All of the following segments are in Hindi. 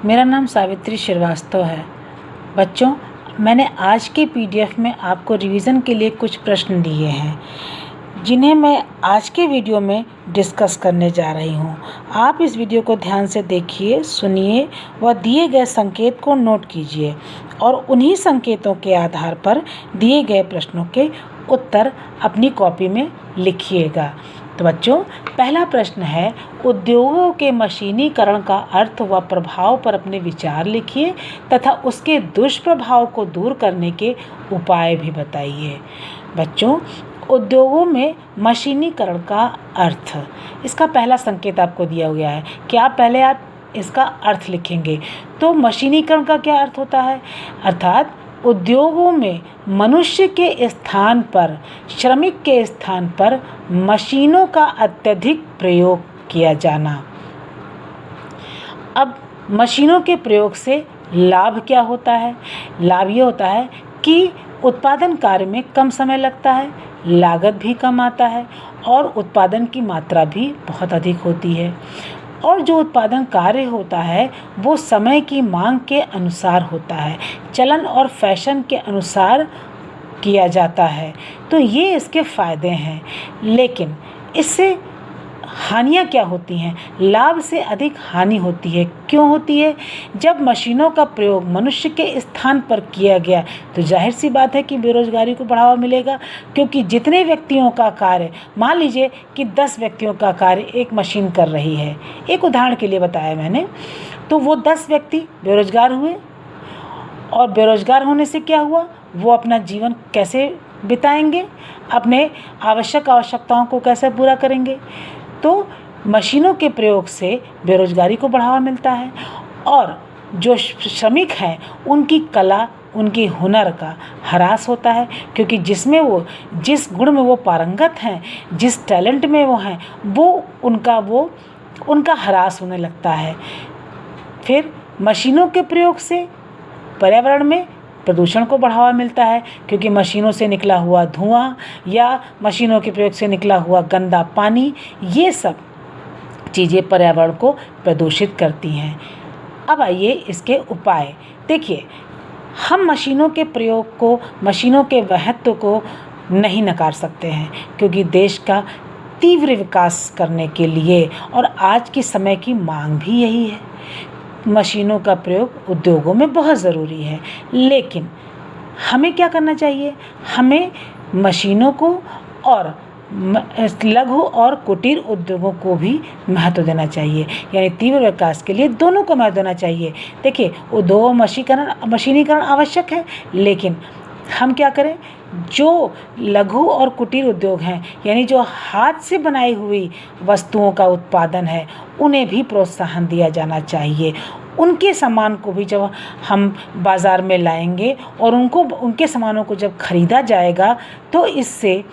मेरा नाम सावित्री श्रीवास्तव है। बच्चों, मैंने आज के पीडीएफ में आपको रिवीजन के लिए कुछ प्रश्न दिए हैं, जिन्हें मैं आज के वीडियो में डिस्कस करने जा रही हूँ। आप इस वीडियो को ध्यान से देखिए, सुनिए व दिए गए संकेत को नोट कीजिए और उन्हीं संकेतों के आधार पर दिए गए प्रश्नों के उत्तर अपनी कॉपी में लिखिएगा। तो बच्चों, पहला प्रश्न है, उद्योगों के मशीनीकरण का अर्थ व प्रभाव पर अपने विचार लिखिए तथा उसके दुष्प्रभाव को दूर करने के उपाय भी बताइए। बच्चों, उद्योगों में मशीनीकरण का अर्थ, इसका पहला संकेत आपको दिया गया है कि पहले आप इसका अर्थ लिखेंगे। तो मशीनीकरण का क्या अर्थ होता है? अर्थात उद्योगों में मनुष्य के स्थान पर, श्रमिक के स्थान पर मशीनों का अत्यधिक प्रयोग किया जाना। अब मशीनों के प्रयोग से लाभ क्या होता है? लाभ ये होता है कि उत्पादन कार्य में कम समय लगता है, लागत भी कम आता है और उत्पादन की मात्रा भी बहुत अधिक होती है। और जो उत्पादन कार्य होता है वो समय की मांग के अनुसार होता है, चलन और फैशन के अनुसार किया जाता है। तो ये इसके फ़ायदे हैं, लेकिन इससे हानियाँ क्या होती हैं? लाभ से अधिक हानि होती है। क्यों होती है? जब मशीनों का प्रयोग मनुष्य के स्थान पर किया गया तो जाहिर सी बात है कि बेरोजगारी को बढ़ावा मिलेगा, क्योंकि जितने व्यक्तियों का कार्य, मान लीजिए कि 10 व्यक्तियों का कार्य एक मशीन कर रही है, एक उदाहरण के लिए बताया मैंने, तो वो 10 व्यक्ति बेरोजगार हुए और बेरोजगार होने से क्या हुआ? वो अपना जीवन कैसे बिताएंगे? अपने आवश्यकताओं को कैसे पूरा करेंगे? तो मशीनों के प्रयोग से बेरोजगारी को बढ़ावा मिलता है और जो श्रमिक हैं उनकी कला, उनकी हुनर का ह्रास होता है, क्योंकि जिस गुण में वो पारंगत हैं, जिस टैलेंट में वो हैं, वो उनका ह्रास होने लगता है। फिर मशीनों के प्रयोग से पर्यावरण में प्रदूषण को बढ़ावा मिलता है, क्योंकि मशीनों से निकला हुआ धुआं या मशीनों के प्रयोग से निकला हुआ गंदा पानी, ये सब चीज़ें पर्यावरण को प्रदूषित करती हैं। अब आइए इसके उपाय देखिए। हम मशीनों के प्रयोग को, मशीनों के महत्व को नहीं नकार सकते हैं, क्योंकि देश का तीव्र विकास करने के लिए और आज के समय की मांग भी यही है। मशीनों का प्रयोग उद्योगों में बहुत ज़रूरी है, लेकिन हमें क्या करना चाहिए? हमें मशीनों को और लघु और कुटीर उद्योगों को भी महत्व देना चाहिए, यानी तीव्र विकास के लिए दोनों को महत्व देना चाहिए। देखिए, उद्योग मशीनीकरण आवश्यक है, लेकिन हम क्या करें? जो लघु और कुटीर उद्योग हैं, यानी जो हाथ से बनाई हुई वस्तुओं का उत्पादन है, उन्हें भी प्रोत्साहन दिया जाना चाहिए। उनके सामान को भी जब हम बाज़ार में लाएंगे और उनके सामानों को जब खरीदा जाएगा तो इससे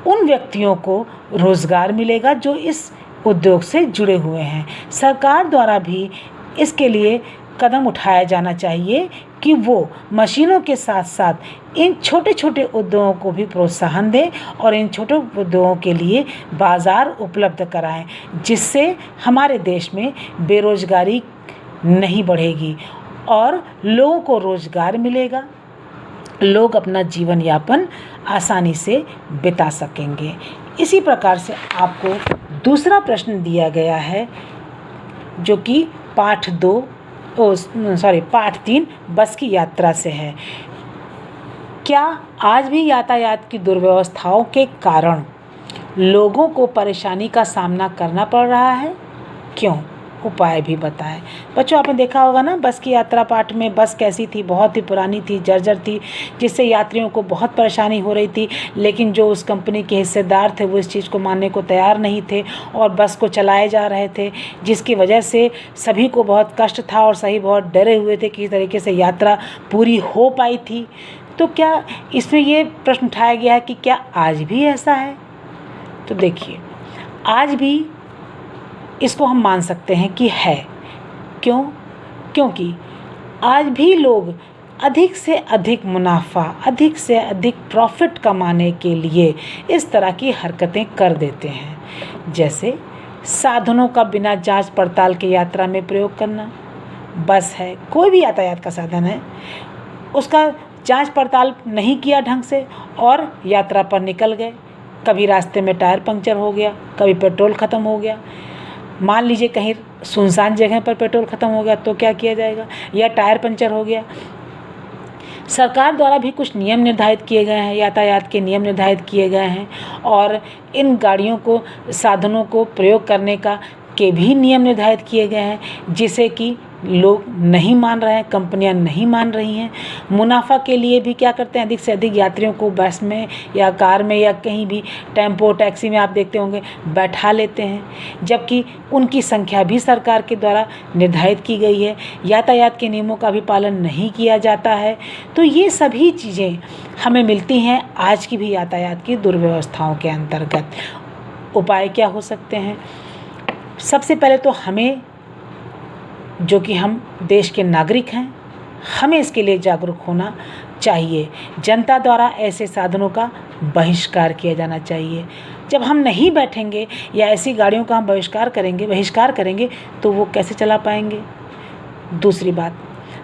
उन व्यक्तियों को रोज़गार मिलेगा जो इस उद्योग से जुड़े हुए हैं। सरकार द्वारा भी इसके लिए कदम उठाया जाना चाहिए कि वो मशीनों के साथ साथ इन छोटे छोटे उद्योगों को भी प्रोत्साहन दें और इन छोटे उद्योगों के लिए बाज़ार उपलब्ध कराएं, जिससे हमारे देश में बेरोजगारी नहीं बढ़ेगी और लोगों को रोज़गार मिलेगा, लोग अपना जीवन यापन आसानी से बिता सकेंगे। इसी प्रकार से आपको दूसरा प्रश्न दिया गया है, जो कि पाठ 3 बस की यात्रा से है। क्या आज भी यातायात की दुर्व्यवस्थाओं के कारण लोगों को परेशानी का सामना करना पड़ रहा है? क्यों? उपाय भी बताएं। बच्चों, आपने देखा होगा ना, बस की यात्रा पाठ में बस कैसी थी? बहुत ही पुरानी थी, जर्जर थी, जिससे यात्रियों को बहुत परेशानी हो रही थी, लेकिन जो उस कंपनी के हिस्सेदार थे वो इस चीज़ को मानने को तैयार नहीं थे और बस को चलाए जा रहे थे, जिसकी वजह से सभी को बहुत कष्ट था और सभी बहुत डरे हुए थे कि किस तरीके से यात्रा पूरी हो पाई थी। तो क्या इसमें ये प्रश्न उठाया गया है कि क्या आज भी ऐसा है? तो देखिए, आज भी इसको हम मान सकते हैं कि है। क्यों? क्योंकि आज भी लोग अधिक से अधिक मुनाफा, अधिक से अधिक प्रॉफिट कमाने के लिए इस तरह की हरकतें कर देते हैं, जैसे साधनों का बिना जांच पड़ताल के यात्रा में प्रयोग करना, बस है, कोई भी यातायात का साधन है, उसका जांच पड़ताल नहीं किया ढंग से और यात्रा पर निकल गए। कभी रास्ते में टायर पंक्चर हो गया, कभी पेट्रोल ख़त्म हो गया। मान लीजिए कहीं सुनसान जगह पर पेट्रोल ख़त्म हो गया तो क्या किया जाएगा, या टायर पंक्चर हो गया। सरकार द्वारा भी कुछ नियम निर्धारित किए गए हैं, यातायात के नियम निर्धारित किए गए हैं और इन गाड़ियों को, साधनों को प्रयोग करने के भी नियम निर्धारित किए गए हैं, जिसे कि लोग नहीं मान रहे हैं, कंपनियां नहीं मान रही हैं। मुनाफा के लिए भी क्या करते हैं, अधिक से अधिक यात्रियों को बस में या कार में या कहीं भी टेम्पो टैक्सी में आप देखते होंगे बैठा लेते हैं, जबकि उनकी संख्या भी सरकार के द्वारा निर्धारित की गई है। यातायात के नियमों का भी पालन नहीं किया जाता है। तो ये सभी चीज़ें हमें मिलती हैं आज की भी यातायात की दुर्व्यवस्थाओं के अंतर्गत। उपाय क्या हो सकते हैं? सबसे पहले तो हमें, जो कि हम देश के नागरिक हैं, हमें इसके लिए जागरूक होना चाहिए। जनता द्वारा ऐसे साधनों का बहिष्कार किया जाना चाहिए। जब हम नहीं बैठेंगे या ऐसी गाड़ियों का हम बहिष्कार करेंगे तो वो कैसे चला पाएंगे। दूसरी बात,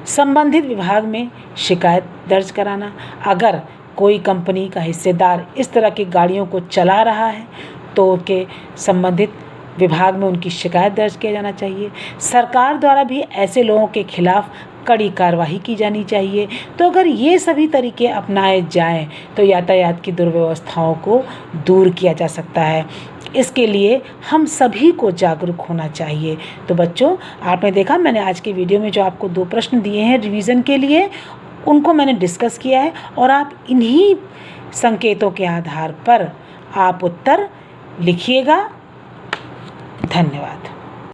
संबंधित विभाग में शिकायत दर्ज कराना। अगर कोई कंपनी का हिस्सेदार इस तरह की गाड़ियों को चला रहा है तो उनके संबंधित विभाग में उनकी शिकायत दर्ज किया जाना चाहिए। सरकार द्वारा भी ऐसे लोगों के खिलाफ कड़ी कार्रवाई की जानी चाहिए। तो अगर ये सभी तरीके अपनाए जाएं तो यातायात की दुर्व्यवस्थाओं को दूर किया जा सकता है। इसके लिए हम सभी को जागरूक होना चाहिए। तो बच्चों, आपने देखा मैंने आज के वीडियो में जो आपको 2 प्रश्न दिए हैं रिवीजन के लिए, उनको मैंने डिस्कस किया है और आप इन्हीं संकेतों के आधार पर आप उत्तर लिखिएगा। धन्यवाद।